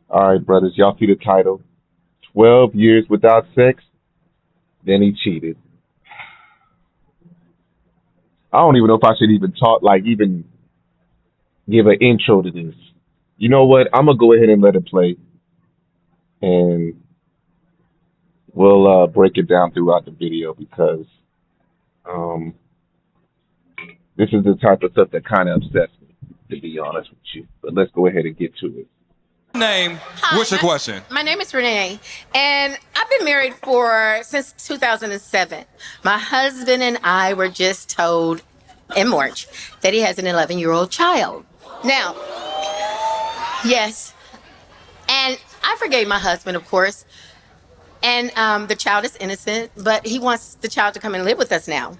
All right, brothers, y'all see the title? 12 years without sex, then he cheated. I don't even know if I should even talk, like, even give an intro to this. You know what? I'm going to go ahead and let it play, and we'll break it down throughout the video because um, this is the type of stuff that kind of upsets me, to be honest with you. But let's go ahead and get to it. Name. Hi, What's your question? my name is Renee, and I've been married for since 2007. My husband and I were just told in March that he has an 11-year-old child. Now, yes, and I forgave my husband, of course, and the child is innocent, but he wants the child to come and live with us now.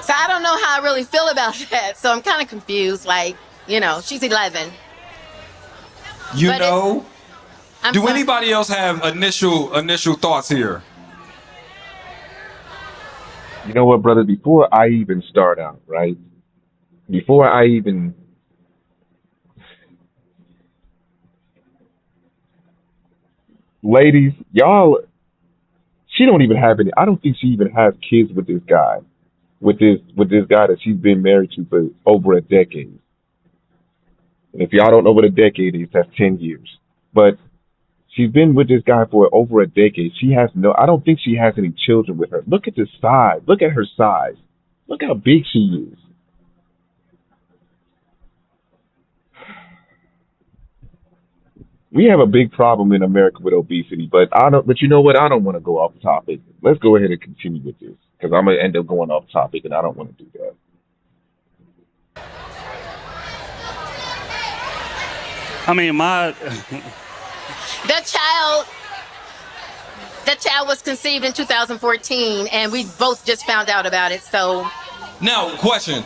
So I don't know how I really feel about that. So I'm kind of confused. Like, she's 11. You But know, I'm do sorry. anybody else have initial thoughts here? You know what, brother? Before I even start out, right? Before I even ladies, y'all, she don't even have any. I don't think she even has kids with this guy, with this guy that she's been married to for over a decade. And if y'all don't know what a decade is, that's 10 years. But she's been with this guy for over a decade. She has no. I don't think she has any children with her. Look at the size. Look at her size. Look how big she is. We have a big problem in America with obesity, but I don't. But you know what? I don't want to go off topic. Let's go ahead and continue with this because I'm gonna end up going off topic, and I don't want to do that. I mean, my The child the child was conceived in 2014, and we both just found out about it. So Now, question.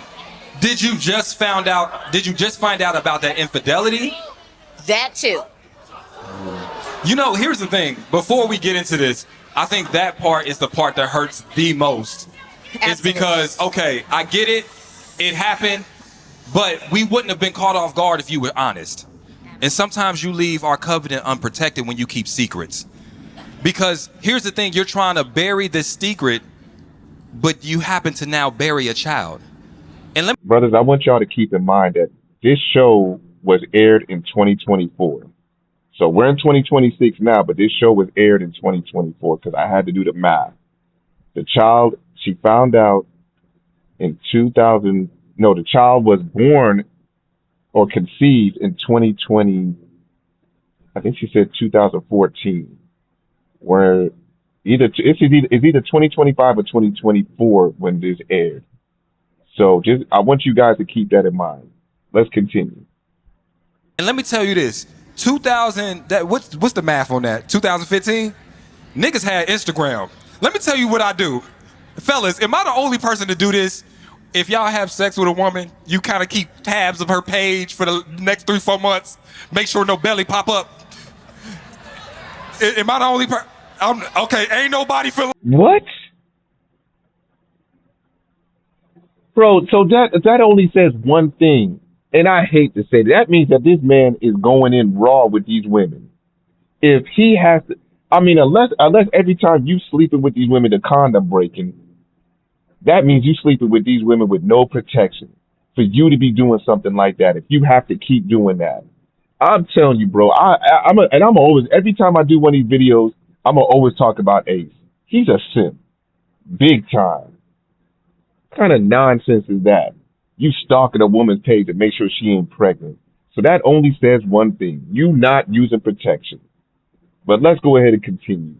Did you just find out about that infidelity? that too. You know, here's the thing. Before we get into this, I think that part is the part that hurts the most. It's Absolutely. because, okay, I get it. It happened, but we wouldn't have been caught off guard if you were honest. And sometimes you leave our covenant unprotected when you keep secrets. Because here's the thing, you're trying to bury this secret, but you happen to now bury a child. And let me Brothers, I want y'all to keep in mind that this show was aired in 2024. So we're in 2026 now, but this show was aired in 2024 because I had to do the math. The child, she found out in 2000, no, the child was born or conceived in 2020, I think she said 2014, where it's either 2025 or 2024 when this aired. So I want you guys to keep that in mind. Let's continue. and let me tell you this. 2000, what's the math on that? 2015? Niggas had Instagram. Let me tell you what I do. Fellas, am I the only person to do this? If y'all have sex with a woman, you kind of keep tabs of her page for the next 3-4 months. Make sure no belly pop up. Am I the only person? Okay, ain't nobody feeling. What? Bro, so that only says one thing. And I hate to say that. That means that this man is going in raw with these women. If he has to, I mean, unless every time you sleeping with these women, the condom breaking, that means you sleeping with these women with no protection. For you to be doing something like that, if you have to keep doing that, I'm telling you, bro. I'm always, every time I do one of these videos, I'm gonna always talk about Ace. He's a simp, big time. What kind of nonsense is that? You stalking a woman's page to make sure she ain't pregnant. So that only says one thing: you not using protection. But let's go ahead and continue.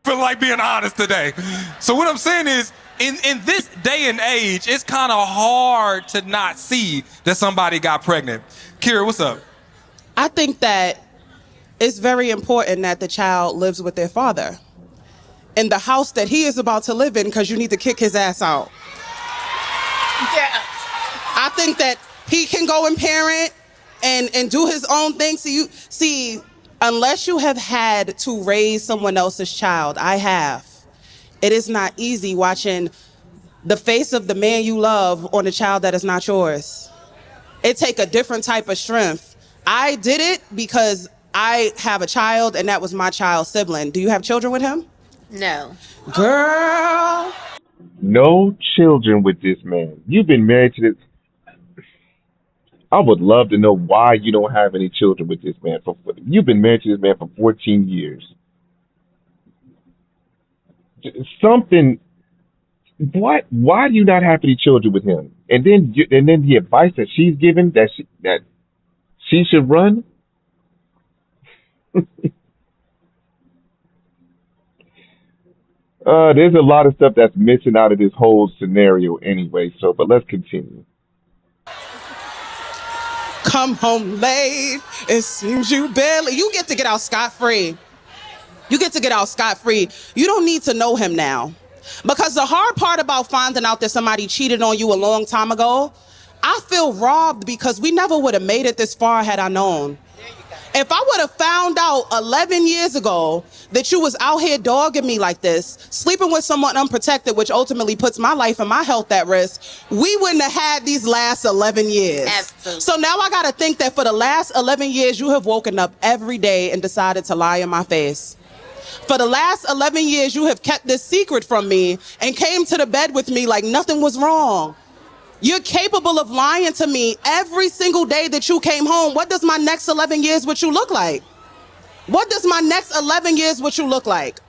Feel like being honest today. So what I'm saying is, in this day and age, it's kind of hard to not see that somebody got pregnant. Kira, what's up? I think that it's very important that the child lives with their father in the house that he is about to live in, because you need to kick his ass out. Yeah. I think that he can go and parent and do his own thing. See, unless you have had to raise someone else's child, I have. It is not easy watching the face of the man you love on a child that is not yours. It take a different type of strength I did it because I have a child and that was my child's sibling. Do you have children with him? No. Girl. No children with this man. You've been married to this. I would love to know why you don't have any children with this man. You've been married to this man for 14 years. Something. What? Why do you not have any children with him? And then the advice that she's given that she should run. There's a lot of stuff that's missing out of this whole scenario anyway. So, but let's continue. Come home late. It seems you get to get out scot-free. You get to get out scot-free. You don't need to know him now. Because the hard part about finding out that somebody cheated on you a long time ago, I feel robbed because we never would have made it this far had I known. If I would have found out 11 years ago that you was out here dogging me like this, sleeping with someone unprotected, which ultimately puts my life and my health at risk, we wouldn't have had these last 11 years. Absolutely. So now I got to think that for the last 11 years, you have woken up every day and decided to lie in my face. For the last 11 years, you have kept this secret from me and came to the bed with me like nothing was wrong. You're capable of lying to me every single day that you came home. What does my next 11 years with you look like? What does my next 11 years with you look like?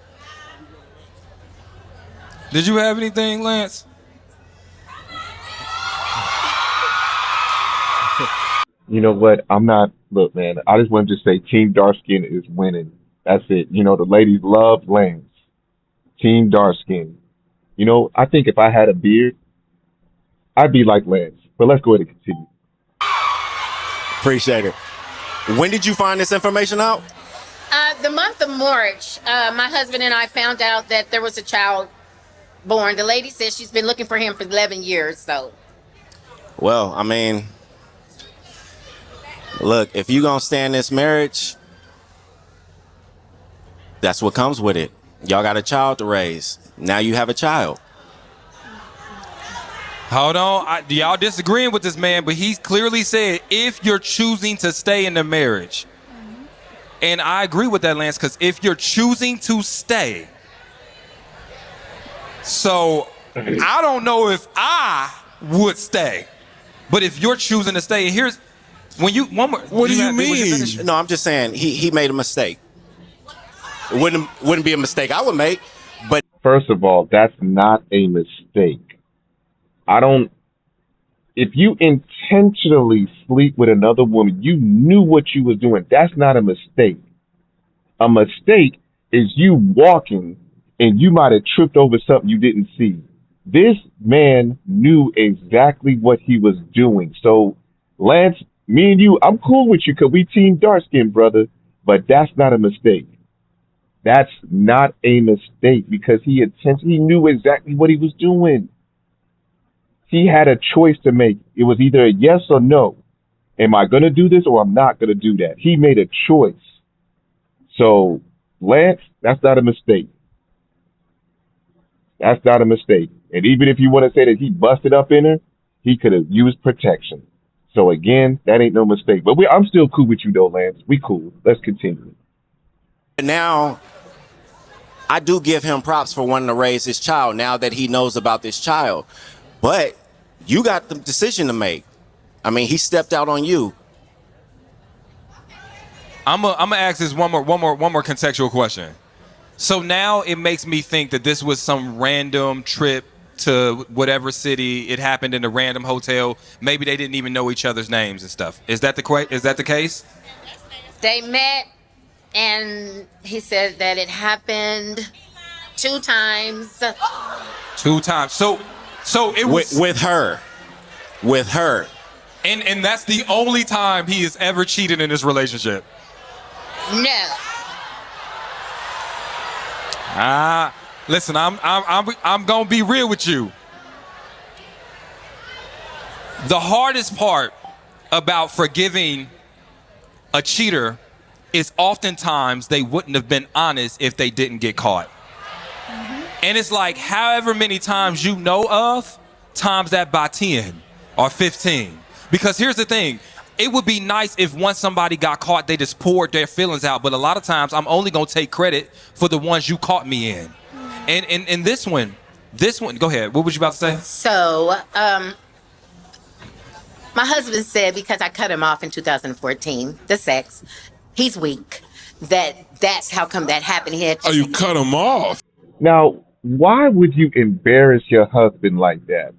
Did you have anything, Lance? You know what? Look, man, I just wanted to say Team Darskin is winning. That's it. You know, the ladies love Lance. Team Darskin. You know, I think if I had a beard, I'd be like Lance. But let's go ahead and continue. Appreciate it. When did you find this information out? The month of March, my husband and I found out that there was a child born. The lady says she's been looking for him for 11 years, so. Well, I mean, look, if you're going to stay in this marriage, that's what comes with it. Y'all got a child to raise. Now you have a child. Hold on. Y'all disagreeing with this man, but he's clearly said if you're choosing to stay in the marriage. And I agree with that, Lance, because if you're choosing to stay, so I don't know if I would stay, but if you're choosing to stay, here's when you one more. What do you mean? No, I'm just saying he made a mistake. It wouldn't be a mistake I would make, but First of all, that's not a mistake. If you intentionally sleep with another woman, you knew what you was doing. That's not a mistake. A mistake is you walking and you might have tripped over something you didn't see. This man knew exactly what he was doing. So, Lance, me and you, I'm cool with you because we team dark skin, brother, but that's not a mistake. That's not a mistake because he knew exactly what he was doing. He had a choice to make. It was either a yes or no. Am I going to do this or I'm not going to do that? He made a choice. So, Lance, that's not a mistake. That's not a mistake. And even if you want to say that he busted up in her, he could have used protection. So, again, that ain't no mistake. But I'm still cool with you, though, Lance. We cool. Let's continue. now I do give him props for wanting to raise his child now that he knows about this child. But you got the decision to make. I mean, he stepped out on you. I'm gonna ask this one more contextual question. So now it makes me think that this was some random trip to whatever city. It happened in a random hotel. Maybe they didn't even know each other's names and stuff. Is that the case? They met, and he said that it happened 2 times. 2 times. So it was with her. And that's the only time he has ever cheated in this relationship. No. Listen, I'm gonna be real with you. The hardest part about forgiving a cheater is oftentimes they wouldn't have been honest if they didn't get caught. And it's like however many times you know of, times that by 10 or 15. Because here's the thing, it would be nice if once somebody got caught, they just poured their feelings out. But a lot of times, I'm only gonna take credit for the ones you caught me in. And this one, go ahead. What was you about to say? So, my husband said because I cut him off in 2014, the sex, he's weak. That's how come that happened. He had Oh, you cut him off. Now, why would you embarrass your husband like that?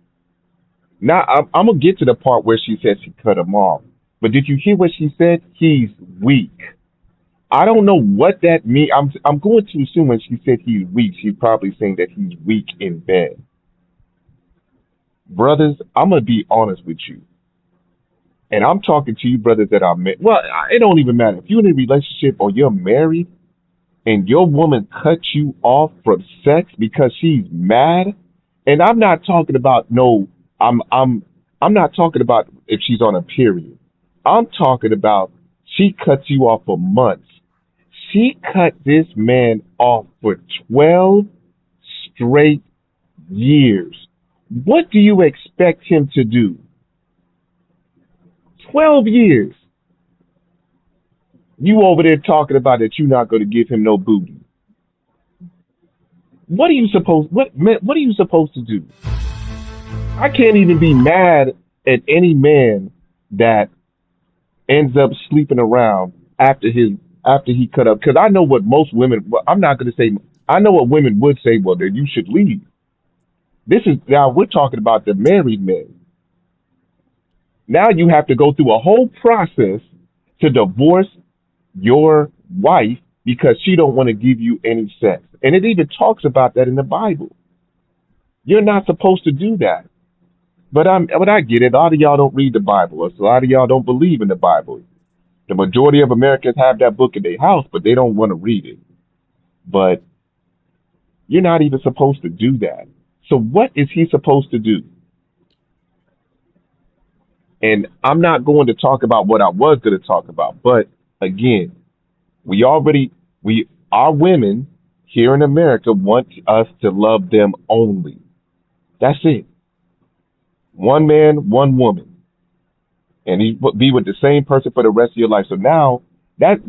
Now, I'm gonna get to the part where she said she cut him off. But did you hear what she said? He's weak. I don't know what that means. I'm going to assume when she said he's weak, she's probably saying that he's weak in bed. Brothers, I'm gonna be honest with you. And I'm talking to you brothers that are married. Well, it don't even matter. If you're in a relationship or you're married and your woman cuts you off from sex because she's mad, and I'm not talking about I'm not talking about if she's on a period. I'm talking about she cuts you off for months. She cut this man off for 12 straight years. What do you expect him to do? 12 years. You over there talking about that you're not going to give him no booty. What are you supposed to do? I can't even be mad at any man that ends up sleeping around after he cut up, because I know what most women, well, I'm not going to say, I know what women would say, well, then you should leave. Now we're talking about the married men. Now you have to go through a whole process to divorce your wife because she don't want to give you any sex. And it even talks about that in the Bible. You're not supposed to do that. But I get it. A lot of y'all don't read the Bible. A lot of y'all don't believe in the Bible. The majority of Americans have that book in their house, but they don't want to read it. But you're not even supposed to do that. So what is he supposed to do? And I'm not going to talk about what I was going to talk about. But again, our women here in America want us to love them only. That's it. One man, one woman. And he be with the same person for the rest of your life. So now that's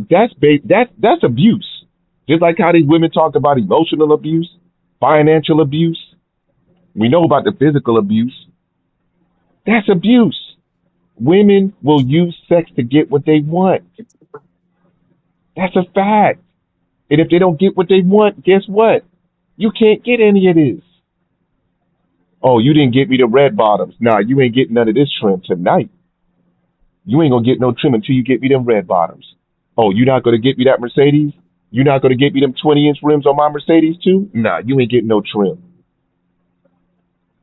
abuse. Just like how these women talk about emotional abuse, financial abuse. We know about the physical abuse. That's abuse. Women will use sex to get what they want. That's a fact. And if they don't get what they want, guess what? You can't get any of this. Oh, you didn't get me the red bottoms. Nah, you ain't getting none of this trim tonight. You ain't gonna get no trim until you get me them red bottoms. Oh, you're not gonna get me that Mercedes? You're not gonna get me them 20-inch rims on my Mercedes too? Nah, you ain't getting no trim.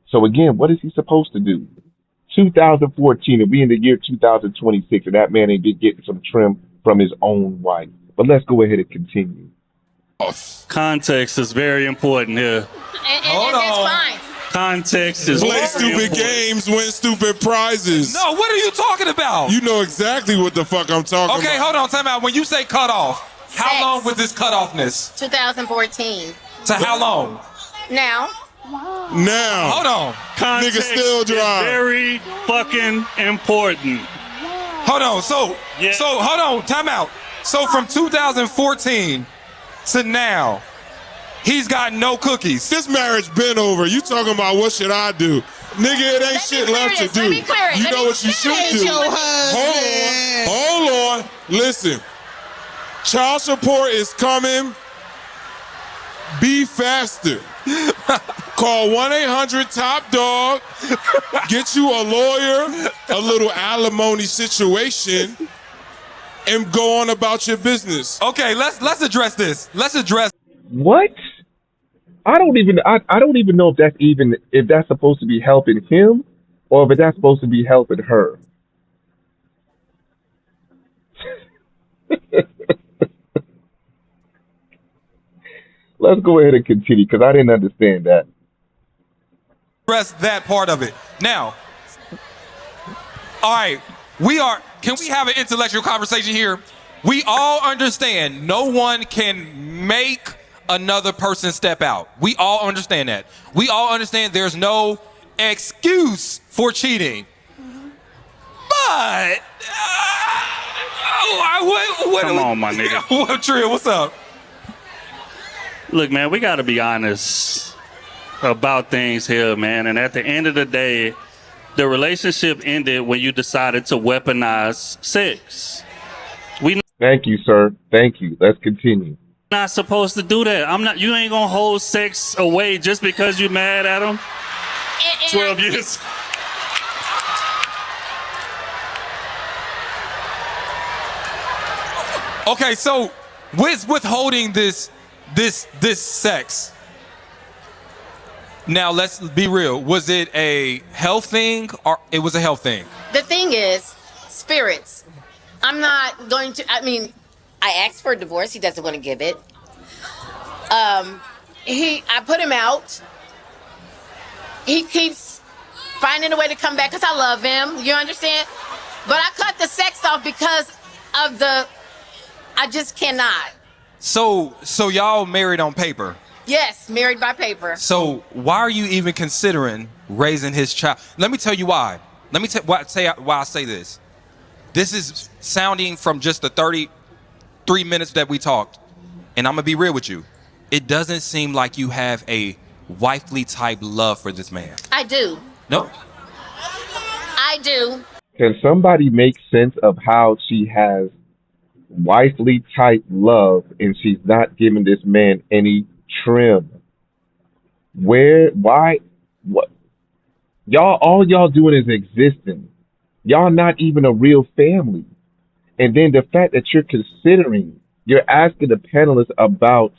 So again, what is he supposed to do? 2014, and we in the year 2026, and that man ain't getting some trim from his own wife. But let's go ahead and continue. Context is very important here. And that's fine. Context is Play very stupid important. games, win stupid prizes. No, what are you talking about? You know exactly what the fuck I'm talking about. Okay, hold on, time out. When you say cut off, how Sex. long was this cut offness? 2014. To how long? Now, Now. Hold on. Context Nigga still is drive. very fucking important. Hold on. So hold on, time out. So from 2014 to now, he's got no cookies. This marriage been over. You talking about what should I do? Nigga, it ain't shit left to do. Let me clear it. You know what you should It's do. your husband. Hold on. Listen. Child support is coming. Be faster. Call 1-800-TOP-DOG. Get you a lawyer, a little alimony situation, and go on about your business. Okay, let's address this. Let's address. What? I don't even know if that's supposed to be helping him or if that's supposed to be helping her. Let's go ahead and continue because I didn't understand that. Address that part of it. Now, all right, can we have an intellectual conversation here? We all understand no one can make another person step out. We all understand that. We all understand there's no excuse for cheating. God. Come on, my nigga. What, Trill, what's up? Look, man, we got to be honest about things here, man. And at the end of the day, the relationship ended when you decided to weaponize sex. We Thank you, sir. Thank you. Let's continue. not supposed to do that. You ain't gonna hold sex away just because you mad at him. 12 years. Okay, so with withholding this sex. Now let's be real. Was it a health thing or it was a health thing? The thing is, spirits. I'm not going to. I mean, I asked for a divorce. He doesn't want to give it. I put him out. He keeps finding a way to come back because I love him. You understand? But I cut the sex off because of I just cannot. So y'all married on paper. Yes, married by paper. So why are you even considering raising his child? Let me tell you why. Let me why I say this. This is sounding from just the 33 minutes that we talked, and I'm gonna be real with you. It doesn't seem like you have a wifely type love for this man. I do. Nope. I do. Can somebody make sense of how she has wifely type love and she's not giving this man any trim? Why, what? All y'all doing is existing. Y'all not even a real family. And then the fact that you're asking the panelists about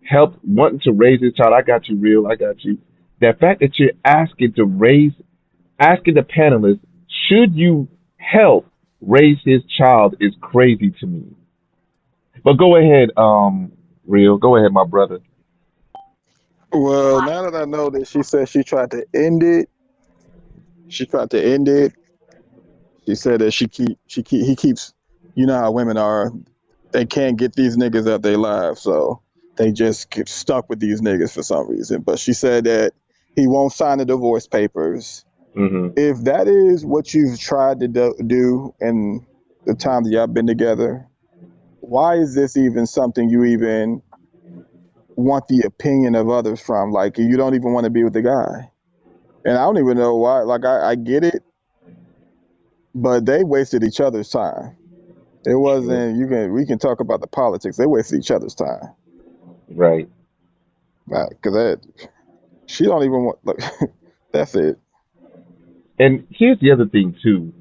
help wanting to raise this child. I got you, real. I got you. The fact that you're asking the panelists, should you help raise his child, is crazy to me. But go ahead, real. Go ahead, my brother. Well, now that I know that she said she tried to end it, she said that he keeps, you know how women are, they can't get these niggas out their lives, so they just get stuck with these niggas for some reason. But she said that he won't sign the divorce papers. Mm-hmm. If that is what you've tried to do in the time that y'all been together, why is this even something you even want the opinion of others from? Like, you don't even want to be with the guy. And I don't even know why. Like, I get it, but they wasted each other's time. It wasn't, we can talk about the politics. They wasted each other's time. Right. Because she don't even want, like, that's it. And here's the other thing too.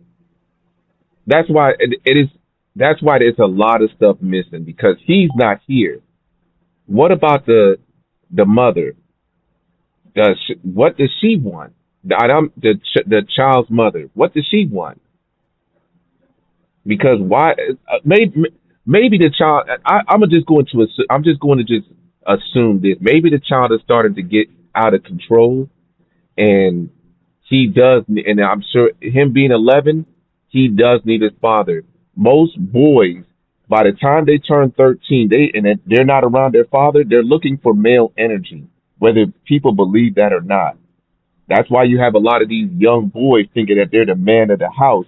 That's why that's why there's a lot of stuff missing, because he's not here. What about the mother? What does she want? The child's mother. What does she want? Because why? Maybe the child. I'm just going to assume this. Maybe the child is starting to get out of control, and he does. And I'm sure him being 11, he does need his father. Most boys, by the time they turn 13, they're not around their father, they're looking for male energy, whether people believe that or not. That's why you have a lot of these young boys thinking that they're the man of the house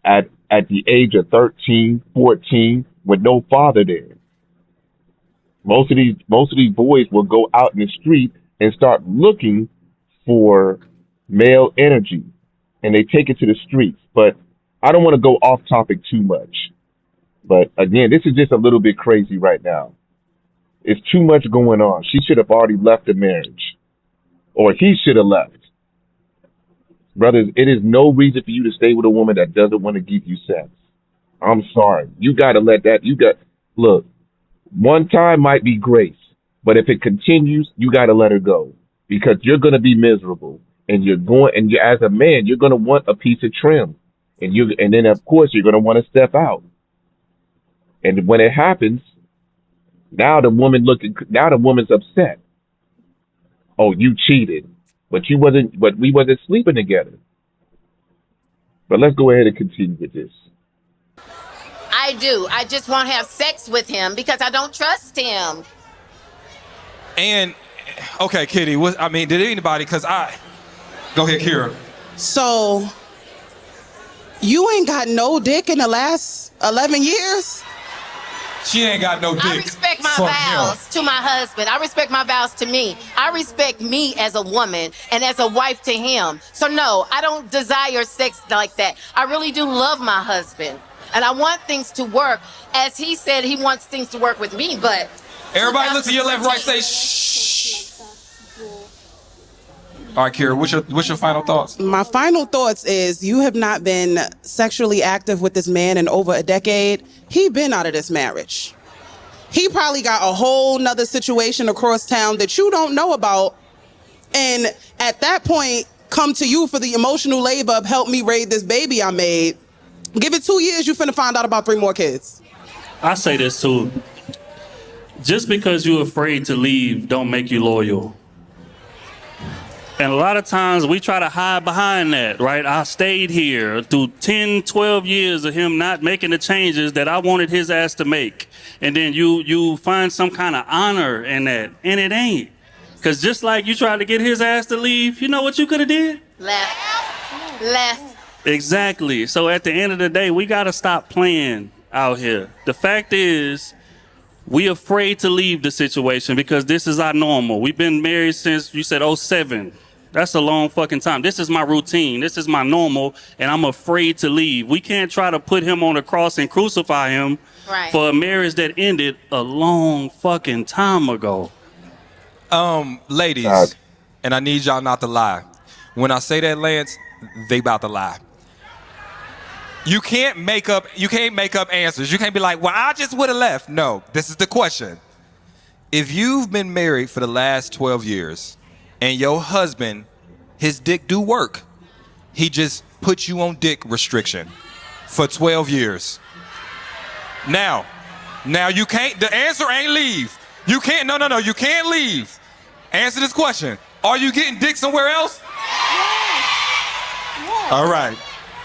at the age of 13, 14, with no father there. Most of these boys will go out in the street and start looking for male energy, and they take it to the streets. But I don't want to go off topic too much. But again, this is just a little bit crazy right now. It's too much going on. She should have already left the marriage, or he should have left. Brothers, it is no reason for you to stay with a woman that doesn't want to give you sex. I'm sorry. You got to let that, look, one time might be grace, but if it continues, you got to let her go, because you're going to be miserable, and as a man, you're going to want a piece of trim, and then of course you're going to want to step out. And when it happens, now the woman's upset. Oh, you cheated. But we wasn't sleeping together. But let's go ahead and continue with this. I do. I just won't have sex with him because I don't trust him. And okay, Kitty, did anybody? Go ahead, Kira. So you ain't got no dick in the last 11 years? She ain't got no dick. I respect my from vows him. to my husband. I respect my vows to me. I respect me as a woman and as a wife to him. So no, I don't desire sex like that. I really do love my husband. And I want things to work. As he said, he wants things to work with me, but... Everybody look to your left, right, say shh. All right, Kira, what's your final thoughts? My final thoughts is you have not been sexually active with this man in over a decade. He been out of this marriage. He probably got a whole nother situation across town that you don't know about. And at that point, come to you for the emotional labor of help me raise this baby I made. Give it 2 years, you finna find out about 3 more kids. I say this too. Just because you're afraid to leave don't make you loyal. And a lot of times we try to hide behind that, right? I stayed here through 10, 12 years of him not making the changes that I wanted his ass to make. And then you find some kind of honor in that, and it ain't. Because just like you tried to get his ass to leave, you know what you could have did? Left. Exactly. So at the end of the day, we got to stop playing out here. The fact is, we afraid to leave the situation because this is our normal. We've been married since, you said, 07. That's a long fucking time. This is my routine. This is my normal, and I'm afraid to leave. We can't try to put him on the cross and crucify him for a marriage that ended a long fucking time ago. Ladies, and I need y'all not to lie. When I say that, Lance, they about to lie. You can't make up answers. You can't be like, well, I just would have left. No, this is the question. If you've been married for the last 12 years and your husband, his dick do work, he just put you on dick restriction for 12 years. Now you can't, the answer ain't leave. You can't, no, you can't leave. Answer this question. Are you getting dick somewhere else? Yes. All right.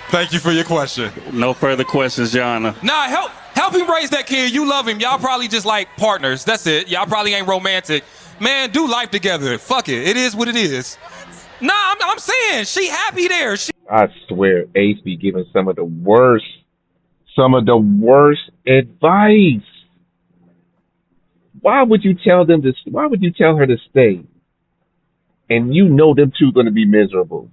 Thank you for your question. No further questions, Your Honor. Nah, help him raise that kid. You love him. Y'all probably just like partners. That's it. Y'all probably ain't romantic. Man, do life together. Fuck it. It is what it is. Nah, I'm saying she happy there. I swear, Ace be giving some of the worst advice. Why would you tell her to stay? And you know them two gonna be miserable.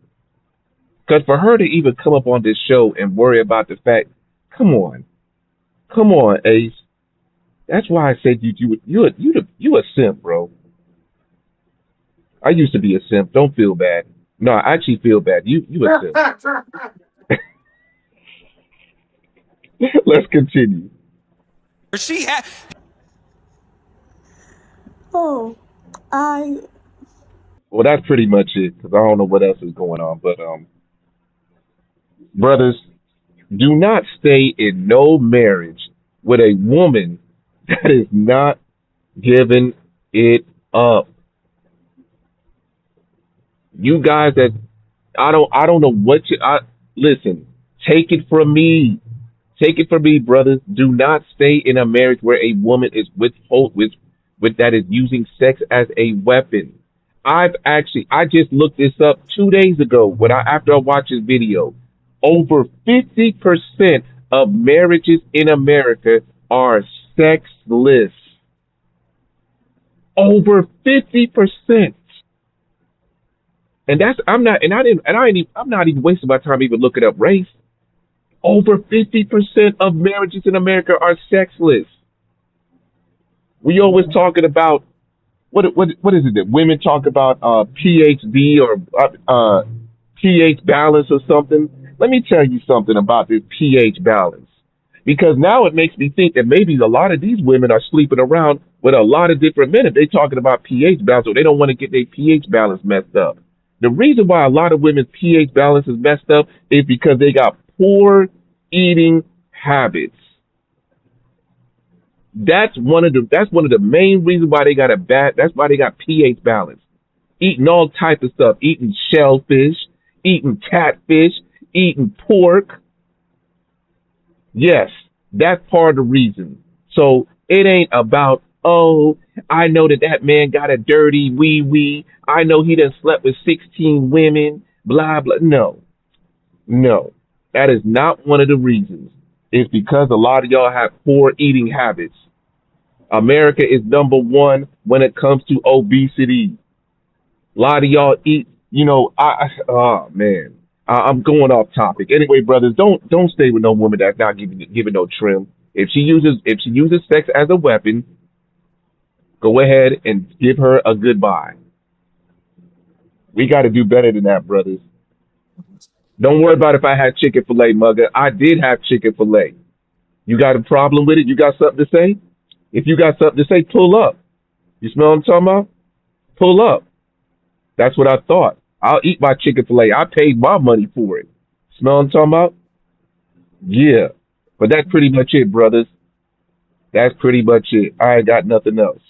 Because for her to even come up on this show and worry about the fact, come on, Ace. That's why I said you a simp, bro. I used to be a simp. Don't feel bad. No, I actually feel bad. You a simp. Let's continue. Well, that's pretty much it, because I don't know what else is going on. But brothers, do not stay in no marriage with a woman that is not giving it up. You guys that I don't know what listen, take it from me. Take it from me, brothers. Do not stay in a marriage where a woman is with that is using sex as a weapon. I just looked this up 2 days ago after I watched this video. Over 50% of marriages in America are sexless. Over 50%. And I'm not even wasting my time even looking up race. Over 50% of marriages in America are sexless. We always talking about what is it that women talk about PhD or pH balance or something. Let me tell you something about this pH balance, because now it makes me think that maybe a lot of these women are sleeping around with a lot of different men. If they're talking about pH balance, or they don't want to get their pH balance messed up. The reason why a lot of women's pH balance is messed up is because they got poor eating habits. That's one of the main reasons why they got that's why they got pH balance. Eating all types of stuff, eating shellfish, eating catfish, eating pork. Yes, that's part of the reason. So it ain't about, oh, I know that man got a dirty wee-wee. I know he done slept with 16 women, blah, blah. No, No, that is not one of the reasons. It's because a lot of y'all have poor eating habits. America is number one when it comes to obesity. A lot of y'all eat, oh man, I'm going off topic. Anyway, brothers, don't stay with no woman that's not giving no trim. If she uses sex as a weapon, go ahead and give her a goodbye. We got to do better than that, brothers. Don't worry about if I had chicken fillet, mugger. I did have chicken fillet. You got a problem with it? You got something to say? If you got something to say, pull up. You smell what I'm talking about? Pull up. That's what I thought. I'll eat my chicken fillet. I paid my money for it. Smell what I'm talking about? Yeah. But that's pretty much it, brothers. That's pretty much it. I ain't got nothing else.